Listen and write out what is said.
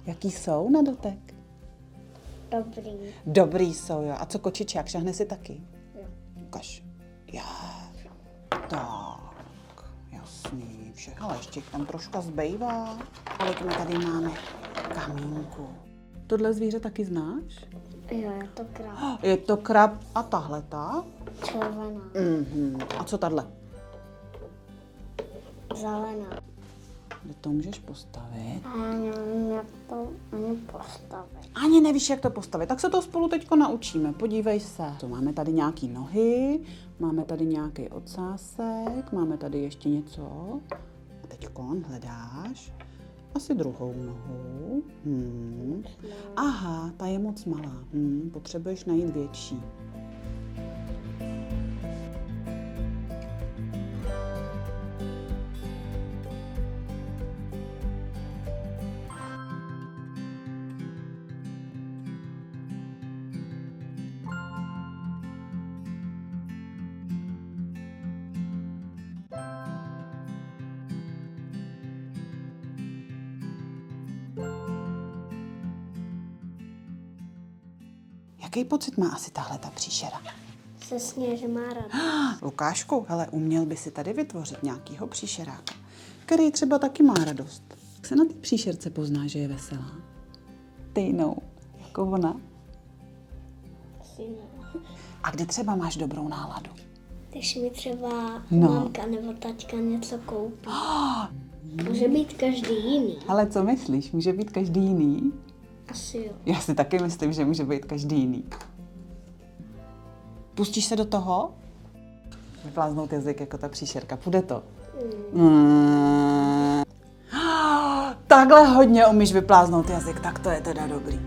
Jaký jsou na dotek? Dobrý. Dobrý jsou, jo. A co kočičák, šahne si taky? Jo. Ukaž. Já. Tak, jasný, všechno, ale ještě tam troška zbývá. Kolik my tady máme kamínku. Tohle zvíře taky znáš? Jo, je to krab. Je to krab a tahle ta? Červená. A co tahle? Zelená. Kde to můžeš postavit? A já nevím, jak to ani postavit. Ani nevíš, jak to postavit. Tak se to spolu teďko naučíme. Podívej se. To máme tady nějaký nohy, máme tady nějaký ocásek, máme tady ještě něco. A teďko hledáš asi druhou nohu. Aha, ta je moc malá. Potřebuješ najít větší. Jaký pocit má asi tahle ta příšera? Se sně, že má radost. Lukášku, hele, uměl by si tady vytvořit nějakýho příšeráka, který třeba taky má radost. Jak se na té příšerce pozná, že je veselá? Týnou, jako ona. Asi ne. A kdy třeba máš dobrou náladu? Když mi třeba No. mamka nebo taťka něco koupí. Může být každý jiný. Ale co myslíš, může být každý jiný? Asi jo. Já si taky myslím, že může být každý jiný. Pustíš se do toho? Vypláznout jazyk jako ta příšerka, půjde to? Takhle hodně umíš vypláznout jazyk, tak to je teda dobrý.